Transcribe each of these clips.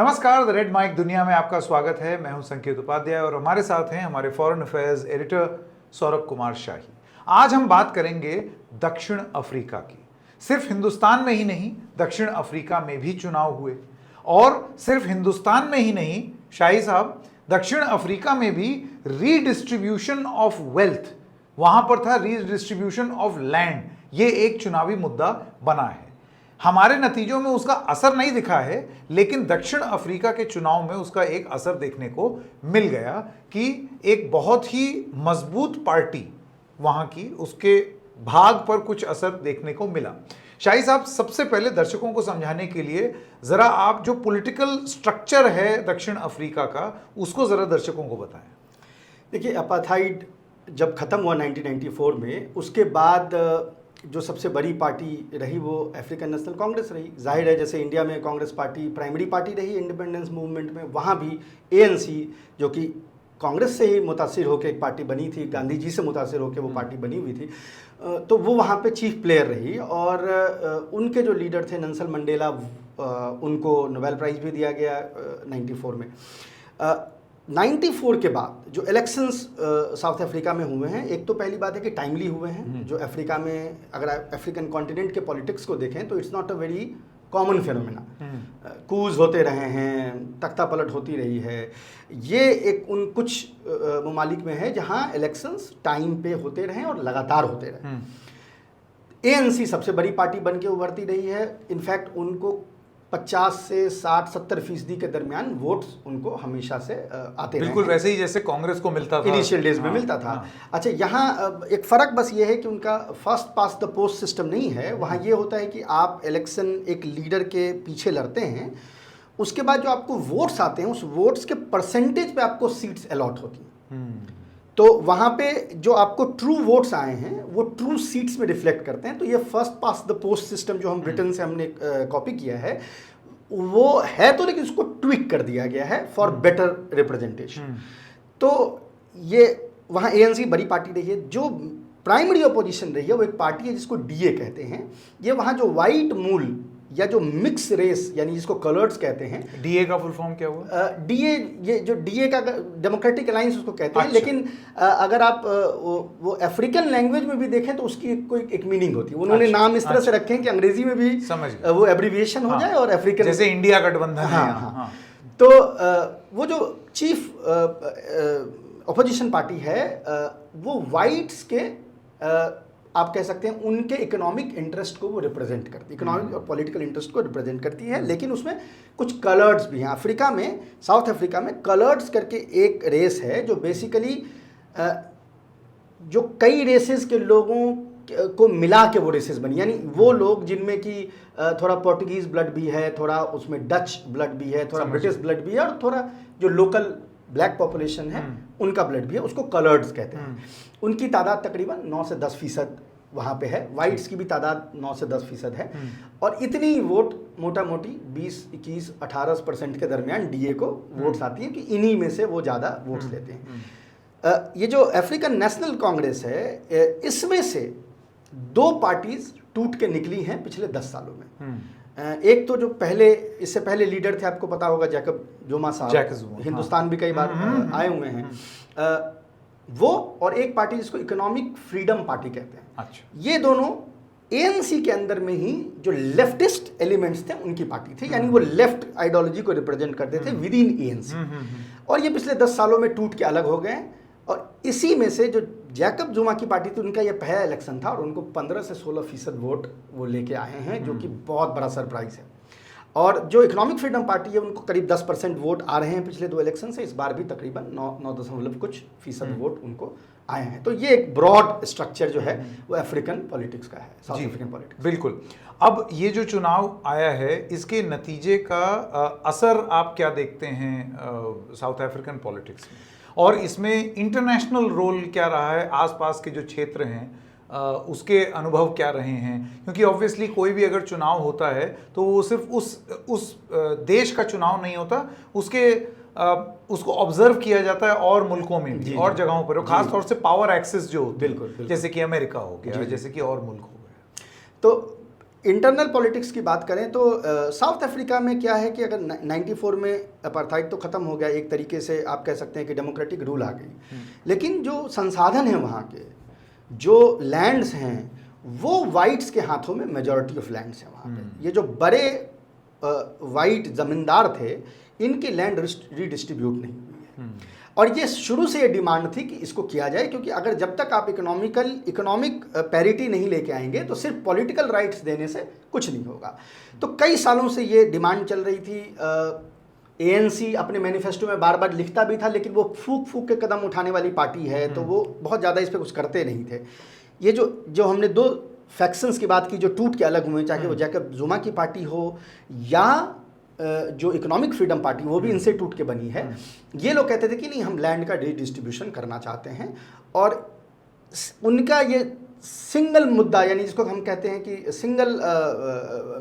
नमस्कार, the red mic दुनिया में आपका स्वागत है। मैं हूं संकेत उपाध्याय और हमारे साथ हैं हमारे foreign affairs editor Saurabh Kumar Shahi. आज हम बात करेंगे दक्षिण अफ्रीका की। सिर्फ हिंदुस्तान में ही नहीं, दक्षिण अफ्रीका में भी चुनाव हुए और सिर्फ हिंदुस्तान में ही नहीं शाही साहब, दक्षिण अफ्रीका में भी रीडिस्ट्रीब्यूशन ऑफ वेल्थ, वहां पर था रीडिस्ट्रीब्यूशन ऑफ लैंड, ये एक चुनावी मुद्दा बना है। हमारे नतीजों में उसका असर नहीं दिखा है, लेकिन दक्षिण अफ्रीका के चुनाव में उसका एक असर देखने को मिल गया कि एक बहुत ही मजबूत पार्टी वहां की, उसके भाग पर कुछ असर देखने को मिला। शाही साहब, सबसे पहले दर्शकों को समझाने के लिए जरा आप जो पॉलिटिकल स्ट्रक्चर है दक्षिण अफ्रीका का, उसको जरा दर्शकों को बताएं। देखिए, अपार्थाइड जब ख़त्म हुआ 1994 में, उसके बाद जो सबसे बड़ी पार्टी रही वो अफ्रीकन नेशनल कांग्रेस रही। जाहिर है, जैसे इंडिया में कांग्रेस पार्टी प्राइमरी पार्टी रही इंडिपेंडेंस मूवमेंट में, वहाँ भी एएनसी जो कि कांग्रेस से ही मुतासिर होकर एक पार्टी बनी थी, गांधी जी से मुतासिर होकर वो पार्टी बनी हुई थी, तो वो वहाँ पे चीफ प्लेयर रही। और उनके जो लीडर थे नेल्सन मंडेला, उनको नोबेल प्राइज़ भी दिया गया 94 में। 94 के बाद जो इलेक्शंस साउथ अफ्रीका में हुए हैं, एक तो पहली बात है कि टाइमली हुए हैं। जो अफ्रीका में, अगर अफ्रीकन कॉन्टिनेंट के पॉलिटिक्स को देखें तो it's not a very common phenomena. Coups होते रहे हैं, तख्ता पलट होती रही है। ये एक उन कुछ ममालिक में है जहां इलेक्शंस टाइम पे होते रहे और लगातार होते रहे। एएनसी सबसे बड़ी पार्टी बन के उभरती रही है। इनफैक्ट उनको 50 से 60-70% के दरमियान वोट्स उनको हमेशा से आते रहे। बिल्कुल वैसे ही जैसे कांग्रेस को मिलता था इनिशियल डेज में मिलता था। अच्छा, यहाँ एक फ़र्क बस ये है कि उनका first pass the post system नहीं है। वहाँ ये होता है कि आप इलेक्शन एक लीडर के पीछे लड़ते हैं, उसके बाद जो आपको वोट्स आते हैं, उस वोट्स के परसेंटेज पे आपको सीट्स अलॉट होती हैं। तो वहाँ पे जो आपको ट्रू वोट्स आए हैं वो ट्रू सीट्स में रिफ्लेक्ट करते हैं। तो ये first pass the post system जो हम ब्रिटेन से हमने कॉपी किया है वो है, तो लेकिन उसको ट्विक कर दिया गया है फॉर बेटर रिप्रेजेंटेशन। तो ये वहाँ एएनसी बड़ी पार्टी रही है। जो प्राइमरी अपोजिशन रही है वो एक पार्टी है जिसको डीए कहते हैं। ये वहाँ जो वाइट मूल या जो मिक्स रेस, यानी जिसको कलर्स कहते हैं। डीए का फुल फॉर्म क्या हुआ? डीए, ये जो डीए का डेमोक्रेटिक अलायंस उसको कहते हैं। अच्छा। लेकिन अगर आप वो अफ्रीकन लैंग्वेज में भी देखें तो उसकी कोई एक मीनिंग होती है। उन्होंने नाम इस तरह से रखे हैं कि अंग्रेजी में भी वो एब्रीविएशन हो जाए और अफ्रीकन, जैसे इंडिया गठबंधन। हाँ। तो वो जो चीफ अपोजिशन पार्टी है वो वाइट्स के आप कह सकते हैं उनके इकोनॉमिक इंटरेस्ट को वो रिप्रेजेंट करती है, इकोनॉमिक और पॉलिटिकल इंटरेस्ट को रिप्रेजेंट करती है। लेकिन उसमें कुछ कलर्ड्स भी हैं। अफ्रीका में, साउथ अफ्रीका में कलर्ड्स करके एक रेस है जो बेसिकली जो कई रेसेस के लोगों को मिला के वो रेसेस बनी। यानी वो लोग जिनमें कि थोड़ा पोर्टुगीज ब्लड भी है, थोड़ा उसमें डच ब्लड भी है, थोड़ा ब्रिटिश ब्लड भी है, और थोड़ा जो लोकल ब्लैक पॉपुलेशन है उनका ब्लड भी है, उसको कलर्ड्स कहते हैं। उनकी तादाद तकरीबन 9 से 10% वहाँ पे है। वाइट्स की भी तादाद 9 से 10% है। और इतनी वोट मोटा मोटी 20-21-18% के दरमियान डीए को वोट्स आती हैं कि इन्हीं में से वो ज़्यादा वोट्स लेते हैं। ये जो अफ्रीकन नेशनल कांग्रेस है, इसमें से 2 पार्टीज टूट के निकली हैं पिछले 10 सालों में। एक तो जो इससे पहले लीडर थे, आपको पता होगा, जैकब जुमा साहब, हिंदुस्तान भी कई बार आए हुए हैं, वो, और एक पार्टी जिसको इकोनॉमिक फ्रीडम पार्टी कहते हैं। अच्छा। ये दोनों एएनसी के अंदर में ही जो लेफ्टिस्ट एलिमेंट्स थे उनकी पार्टी थी। यानी वो लेफ्ट आइडियोलॉजी को रिप्रेजेंट करते थे विद इन एएनसी। और ये पिछले 10 सालों में टूट के अलग हो गए। और इसी में से जो जैकब जुमा की पार्टी थी, उनका ये पहला इलेक्शन था और उनको 15 से 16% वोट वो लेके आए हैं, जो कि बहुत बड़ा सरप्राइज है। और जो इकोनॉमिक फ्रीडम पार्टी है उनको करीब 10% वोट आ रहे हैं पिछले 2 इलेक्शन से। इस बार भी तकरीबन 9.कुछ% वोट उनको आए हैं। तो ये एक ब्रॉड स्ट्रक्चर जो है वो अफ्रीकन पॉलिटिक्स का है, साउथ अफ्रीकन पॉलिटिक्स। बिल्कुल। अब ये जो चुनाव आया है, इसके नतीजे का असर आप क्या देखते हैं साउथ अफ्रीकन पॉलिटिक्स में, और इसमें इंटरनेशनल रोल क्या रहा है? आसपास के जो क्षेत्र हैं उसके अनुभव क्या रहे हैं? क्योंकि ऑब्वियसली कोई भी अगर चुनाव होता है तो वो सिर्फ उस देश का चुनाव नहीं होता, उसको ऑब्जर्व किया जाता है और मुल्कों में भी, और जगहों पर, खास तौर से पावर एक्सेस जो होती है, जैसे कि अमेरिका हो गया, जैसे कि और मुल्क हो गए। तो इंटरनल पॉलिटिक्स की बात करें तो साउथ अफ्रीका में क्या है कि अगर 94 में अपार्थाइड तो ख़त्म हो गया, एक तरीके से आप कह सकते हैं कि डेमोक्रेटिक रूल आ गई, लेकिन जो संसाधन हैं वहाँ के, जो लैंड्स हैं, वो वाइट्स के हाथों में मेजॉरिटी ऑफ लैंड्स हैं वहाँ पे। ये जो बड़े वाइट ज़मींदार थे, इनकी लैंड रीडिस्ट्रीब्यूट नहीं हुई है। और ये शुरू से ये डिमांड थी कि इसको किया जाए, क्योंकि अगर जब तक आप इकोनॉमिक पैरिटी नहीं लेके आएंगे तो सिर्फ पॉलिटिकल राइट्स देने से कुछ नहीं होगा। तो कई सालों से ये डिमांड चल रही थी। ANC अपने मैनिफेस्टो में बार बार लिखता भी था, लेकिन वो फूक फूक के कदम उठाने वाली पार्टी है, तो वो बहुत ज़्यादा इस पर कुछ करते नहीं थे। ये जो हमने दो फैक्शंस की बात की जो टूट के अलग हुए, चाहे वो जैकब जुमा की पार्टी हो या जो इकोनॉमिक फ्रीडम पार्टी, वो भी इनसे टूट के बनी है। ये लोग कहते थे कि नहीं, हम लैंड का डिस्ट्रीब्यूशन करना चाहते हैं, और उनका ये सिंगल मुद्दा, यानी जिसको हम कहते हैं कि सिंगल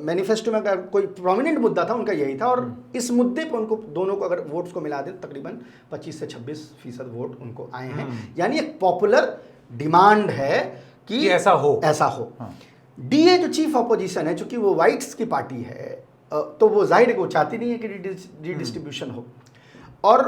मैनिफेस्टो में अगर कोई प्रोमिनेंट मुद्दा था, उनका यही था। और इस मुद्दे पर उनको दोनों को अगर वोट्स को मिला दें, तकरीबन 25 से 26% वोट उनको आए हैं। यानी एक पॉपुलर डिमांड है कि ऐसा हो। DA जो चीफ अपोजिशन है, चूंकि वो वाइट्स की पार्टी है, तो वो जाहिर है कि वो चाहती नहीं है कि रीडिस्ट्रीब्यूशन हो। और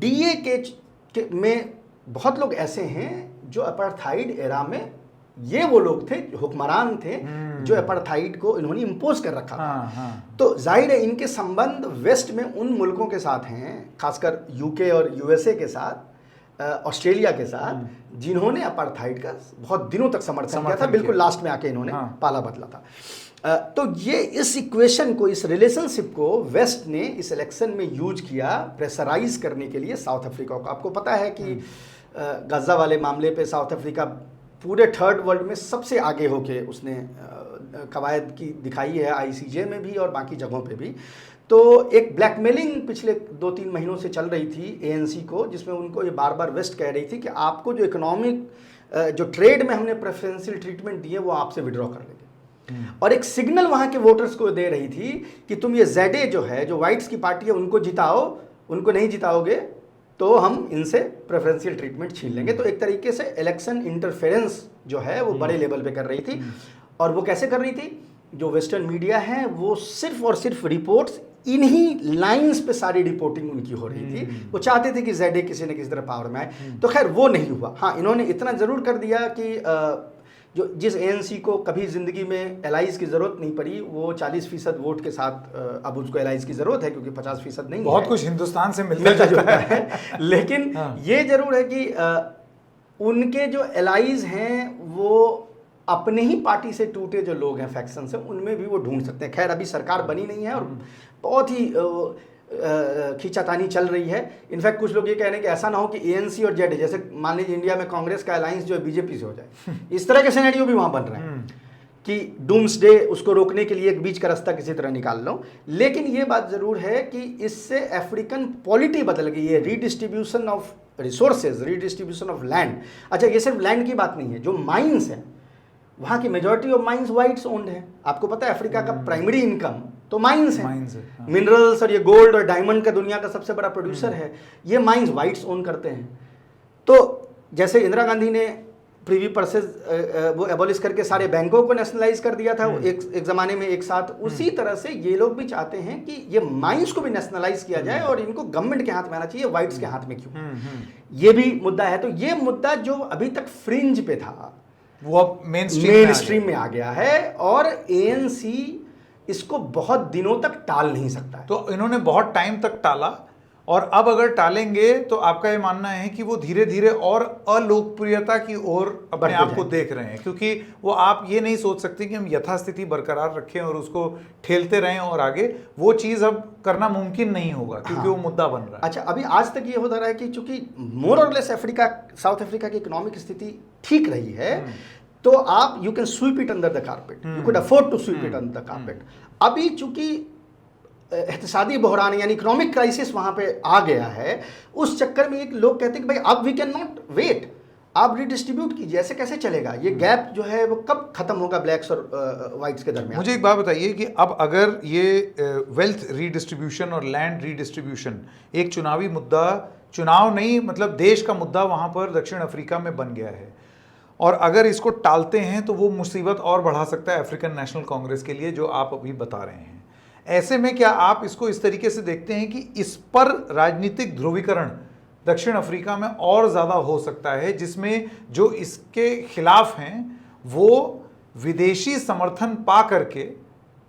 DA के में बहुत लोग ऐसे हैं जो अपार्थाइड एरा में, ये वो लोग थे, हुक्मरान थे, जो अपार्थाइड को इन्होंने इम्पोज कर रखा था। तो जाहिर है इनके संबंध वेस्ट में उन मुल्कों के साथ हैं, खासकर UK और USA के साथ, ऑस्ट्रेलिया के साथ, जिन्होंने अपार्थाइड का बहुत दिनों तक समर्थन किया था। बिल्कुल लास्ट में आके इन्होंने पाला बदला था। तो ये इस इक्वेशन को, इस रिलेशनशिप को वेस्ट ने इस इलेक्शन में यूज किया प्रेशराइज करने के लिए साउथ अफ्रीका को। आपको पता है कि गजा वाले मामले पे साउथ अफ्रीका पूरे थर्ड वर्ल्ड में सबसे आगे होके उसने कवायद की दिखाई है, ICJ में भी और बाकी जगहों पे भी। तो एक ब्लैकमेलिंग पिछले 2-3 महीनों से चल रही थी ANC को, जिसमें उनको ये बार बार वेस्ट कह रही थी कि आपको जो इकोनॉमिक जो ट्रेड में हमने प्रेफरेंशियल ट्रीटमेंट दिए, वो आपसे विड्रॉ कर लेंगे। और एक सिग्नल वहाँ के वोटर्स को दे रही थी कि तुम ये ZA जो है, जो वाइट्स की पार्टी है, उनको जिताओ, उनको नहीं जिताओगे तो हम इनसे प्रेफरेंशियल ट्रीटमेंट छीन लेंगे। तो एक तरीके से इलेक्शन इंटरफेरेंस जो है वो बड़े लेवल पे कर रही थी। और वो कैसे कर रही थी? जो वेस्टर्न मीडिया है वो सिर्फ और सिर्फ रिपोर्ट्स, इन्हीं लाइंस पे सारी रिपोर्टिंग उनकी हो रही थी। वो चाहते थे कि ZA किसी न किसी तरह पावर में आए। तो खैर वो नहीं हुआ। हाँ, इन्होंने इतना ज़रूर कर दिया कि जो जिस ANC को कभी ज़िंदगी में एलाइज की ज़रूरत नहीं पड़ी, वो 40% वोट के साथ अब उसको एलाइज की ज़रूरत है, क्योंकि 50% नहीं बहुत है। कुछ हिंदुस्तान से मिलता जुलता है। लेकिन ये ज़रूर है कि उनके जो एलाइज हैं वो अपने ही पार्टी से टूटे जो लोग हैं, फैक्शन से, उनमें भी वो ढूंढ सकते हैं। खैर अभी सरकार बनी नहीं है और बहुत ही खींचातानी चल रही है। इनफैक्ट कुछ लोग ये कह रहे हैं कि ऐसा ना हो कि ANC और ZA, जैसे मान लीजिए इंडिया में कांग्रेस का अलायंस जो है BJP से हो जाए, इस तरह के सिनेरियो भी वहाँ बन रहे हैं कि डूम्सडे उसको रोकने के लिए एक बीच का रास्ता किसी तरह निकाल लो। लेकिन ये बात ज़रूर है कि इससे अफ्रीकन पॉलिटी बदल गई है, redistribution of resources, redistribution of land. अच्छा, ये सिर्फ लैंड की बात नहीं है, जो माइंस हैं, वहाँ की majority of mines whites owned है। आपको पता है अफ्रीका का प्राइमरी इनकम तो माइंस है। मिनरल्स और ये गोल्ड और डायमंड का दुनिया का सबसे बड़ा प्रोड्यूसर है। ये माइंस वाइट्स ओन करते हैं। तो जैसे इंदिरा गांधी ने प्रीवी पर्सेज वो एबॉलिश करके सारे बैंकों को नेशनलाइज कर दिया था एक ज़माने में एक साथ, उसी तरह से ये लोग भी चाहते हैं कि ये माइंस को भी नेशनलाइज किया जाए और इनको गवर्नमेंट के हाथ में आना चाहिए, वाइट्स के हाथ में क्यों। ये भी मुद्दा है। तो ये मुद्दा जो अभी तक फ्रिंज पे था वो अब मेन स्ट्रीम में आ गया है और ANC इसको बहुत दिनों तक टाल नहीं सकता है। तो इन्होंने बहुत टाइम तक टाला और अब अगर टालेंगे तो आपका ये मानना है कि वो धीरे धीरे और अलोकप्रियता की ओर अपने आप को देख रहे हैं, क्योंकि वो आप ये नहीं सोच सकते कि हम यथास्थिति बरकरार रखें और उसको ठेलते रहें और आगे वो चीज़ अब करना मुमकिन नहीं होगा, क्योंकि वो मुद्दा बन रहा है। अच्छा, अभी आज तक ये होता रहा है कि चूंकि मोर और लेस साउथ अफ्रीका की इकोनॉमिक स्थिति ठीक रही है, तो आप you can sweep it under the carpet, you could afford to sweep it under the carpet. अभी चूंकि इक़्तिसादी बहरान यानी इकोनॉमिक क्राइसिस वहाँ पे आ गया है, उस चक्कर में एक लोग कहते हैं कि भाई अब वी कैन नॉट वेट, आप रिडिस्ट्रीब्यूट कीजिए, ऐसे कैसे चलेगा। ये गैप जो है वो कब खत्म होगा ब्लैक्स और वाइट्स के दरमियान। मुझे एक बात बताइए कि अब अगर ये वेल्थ रीडिस्ट्रीब्यूशन और लैंड रीडिस्ट्रीब्यूशन एक चुनावी मुद्दा, चुनाव नहीं मतलब देश का मुद्दा वहाँ पर दक्षिण अफ्रीका में बन गया है, और अगर इसको टालते हैं तो वो मुसीबत और बढ़ा सकता है अफ्रीकन नेशनल कांग्रेस के लिए, जो आप अभी बता रहे हैं। ऐसे में क्या आप इसको इस तरीके से देखते हैं कि इस पर राजनीतिक ध्रुवीकरण दक्षिण अफ्रीका में और ज़्यादा हो सकता है, जिसमें जो इसके खिलाफ हैं वो विदेशी समर्थन पा करके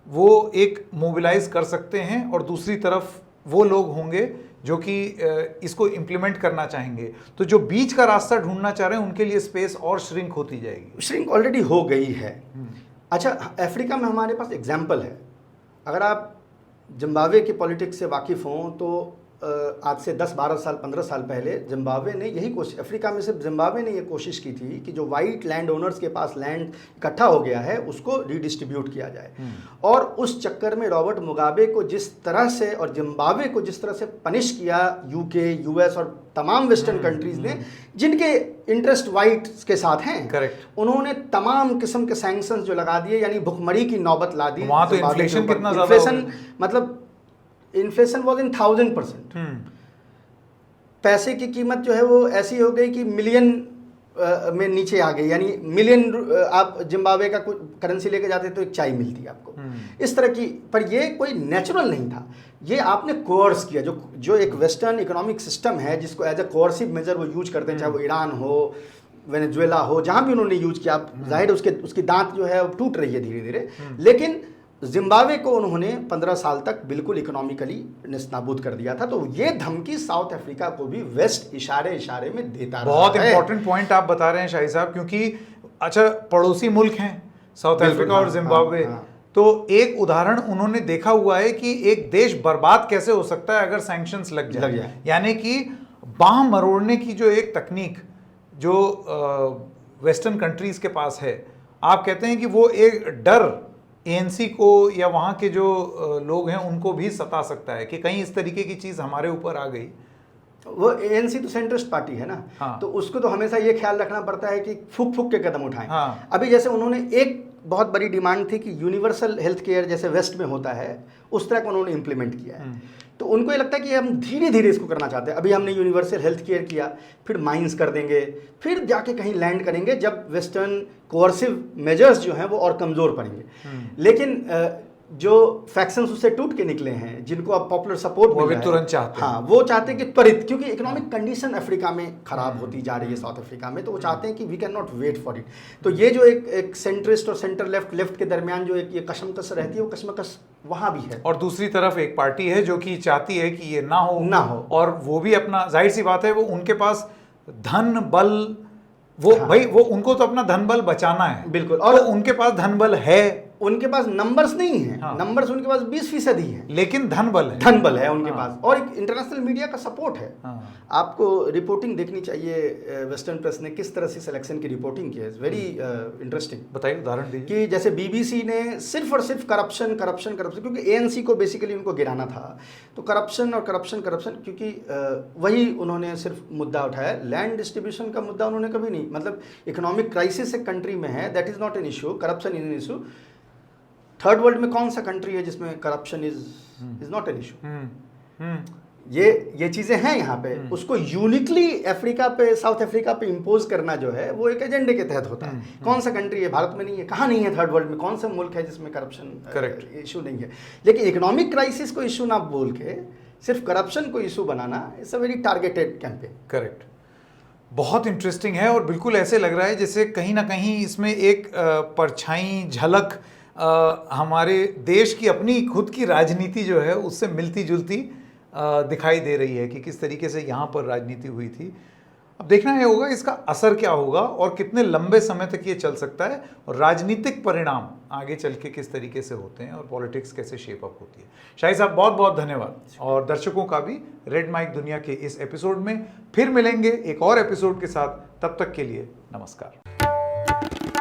वो एक मोबिलाइज कर सकते हैं, और दूसरी तरफ वो लोग होंगे जो कि इसको इम्प्लीमेंट करना चाहेंगे। तो जो बीच का रास्ता ढूंढना चाह रहे हैं उनके लिए स्पेस और श्रिंक होती जाएगी। श्रिंक ऑलरेडी हो गई है। अच्छा, अफ्रीका में हमारे पास एग्जाम्पल है। अगर आप जिम्बाब्वे की पॉलिटिक्स से वाकिफ़ हों तो आज से 10-12 साल 15 साल पहले जिम्बाब्वे ने यही कोशिश, अफ्रीका में सिर्फ जिम्बाब्वे ने ये कोशिश की थी कि जो वाइट लैंड ओनर्स के पास लैंड इकट्ठा हो गया है उसको रिडिस्ट्रीब्यूट किया जाए। और उस चक्कर में रॉबर्ट मुगाबे को जिस तरह से और जिम्बाब्वे को जिस तरह से पनिश किया यूके, यूएस और तमाम वेस्टर्न कंट्रीज ने जिनके इंटरेस्ट वाइट के साथ हैं, करेक्ट, उन्होंने तमाम किस्म के सैंक्शंस जो लगा दिए, यानी भुखमरी की नौबत ला दी। वहां तो इन्फ्लेशन कितना ज़्यादा, इन्फ्लेशन मतलब इन्फ्लेशन वॉज इन 1000%। पैसे की कीमत जो है वो ऐसी हो गई कि मिलियन में नीचे आ गई, यानी मिलियन आप जिम्बाब्वे का कुछ करेंसी लेके जाते तो एक चाय मिलती आपको, इस तरह की। पर ये कोई नेचुरल नहीं था, ये आपने कोर्स किया। जो एक वेस्टर्न इकोनॉमिक सिस्टम है जिसको एज ए कोर्सिव मेजर वो यूज करते हैं, चाहे वो ईरान हो, वेनेजुएला हो, जहाँ भी उन्होंने यूज किया, जाहिर उसकी दांत जो है वो टूट रही है धीरे धीरे। लेकिन जिम्बाब्वे को उन्होंने 15 साल तक बिल्कुल इकोनॉमिकली निस्ताबूद कर दिया था। तो ये धमकी साउथ अफ्रीका को भी वेस्ट इशारे इशारे में देता रहा है। बहुत इंपॉर्टेंट पॉइंट आप बता रहे हैं शाही साहब, क्योंकि अच्छा पड़ोसी मुल्क हैं साउथ अफ्रीका और जिम्बाब्वे, तो एक उदाहरण उन्होंने देखा हुआ है कि एक देश बर्बाद कैसे हो सकता है अगर सैंक्शंस लग जाए। यानी कि बांह मरोड़ने की जो एक तकनीक जो वेस्टर्न कंट्रीज के पास है, आप कहते हैं कि वो एक डर एएनसी को या वहाँ के जो लोग हैं उनको भी सता सकता है कि कहीं इस तरीके की चीज़ हमारे ऊपर आ गई। वो एएनसी तो सेंट्रिस्ट पार्टी है ना। हाँ। तो उसको तो हमेशा ये ख्याल रखना पड़ता है कि फूक फूक के कदम उठाएं। हाँ। अभी जैसे उन्होंने एक बहुत बड़ी डिमांड थी कि यूनिवर्सल हेल्थ केयर जैसे वेस्ट में होता है उस तरह का उन्होंने इम्प्लीमेंट किया है। तो उनको ये लगता है कि हम धीरे धीरे इसको करना चाहते हैं। अभी हमने यूनिवर्सल हेल्थ केयर किया, फिर माइंस कर देंगे, फिर जाके कहीं लैंड करेंगे जब वेस्टर्न कोर्सिव मेजर्स जो हैं वो और कमज़ोर पड़ेंगे। लेकिन जो फैक्शंस उससे टूट के निकले हैं, जिनको अब पॉपुलर सपोर्ट वो भी तुरंत चाहते हैं। हाँ, वो चाहते हैं कि त्वरित, क्योंकि इकोनॉमिक कंडीशन अफ्रीका में खराब होती जा रही है साउथ अफ्रीका में, तो वो चाहते हैं कि we can not wait for it. तो ये जो एक सेंट्रिस्ट और सेंटर लेफ्ट के दरमियान जो एक ये कशमकश रहती है, वो कशमकश वहाँ भी है। और दूसरी तरफ एक पार्टी है जो कि चाहती है कि ये ना हो, और वो भी अपना, जाहिर सी बात है वो उनके पास धन बल, वो भाई वो उनको तो अपना धन बल बचाना है। बिल्कुल। और उनके पास धन बल है, उनके पास नंबर्स नहीं है। हाँ। नंबर्स उनके पास 20% ही है, लेकिन धन बल है उनके पास, और एक इंटरनेशनल मीडिया का सपोर्ट है। हाँ। आपको रिपोर्टिंग देखनी चाहिए, वेस्टर्न प्रेस ने किस तरह से सिलेक्शन की रिपोर्टिंग की है, वेरी इंटरेस्टिंग। बताइए, उदाहरण दीजिए। कि जैसे बीबीसी ने सिर्फ और सिर्फ करप्शन, क्योंकि एएनसी को बेसिकली उनको गिराना था, तो करप्शन, क्योंकि वही उन्होंने सिर्फ मुद्दा उठाया। लैंड डिस्ट्रीब्यूशन का मुद्दा उन्होंने कभी नहीं, मतलब इकोनॉमिक क्राइसिस एक कंट्री में है, that is not an issue, corruption is an issue. Third world में कौन सा कंट्री है जिसमें corruption is not an issue? ये चीजें हैं यहाँ पे। उसको यूनिकली अफ्रीका पे, साउथ अफ्रीका पे इंपोज करना जो है वो एक एजेंडे के तहत होता है। कौन सा कंट्री है, भारत में नहीं है, कहाँ नहीं है, थर्ड वर्ल्ड में कौन सा मुल्क है जिसमें करप्शन इशू नहीं है? लेकिन इकोनॉमिक क्राइसिस को इशू ना बोल के सिर्फ करप्शन को issue banana, it's a very targeted campaign. Correct, बहुत इंटरेस्टिंग है, और बिल्कुल ऐसे लग रहा है जैसे कहीं ना कहीं इसमें एक परछाई, झलक हमारे देश की अपनी खुद की राजनीति जो है उससे मिलती जुलती दिखाई दे रही है कि किस तरीके से यहाँ पर राजनीति हुई थी। अब देखना ये होगा इसका असर क्या होगा और कितने लंबे समय तक ये चल सकता है, और राजनीतिक परिणाम आगे चल के किस तरीके से होते हैं, और पॉलिटिक्स कैसे शेप अप होती है। शाही साहब बहुत बहुत धन्यवाद, और दर्शकों का भी रेड माइक दुनिया के इस एपिसोड में फिर मिलेंगे एक और एपिसोड के साथ। तब तक के लिए नमस्कार।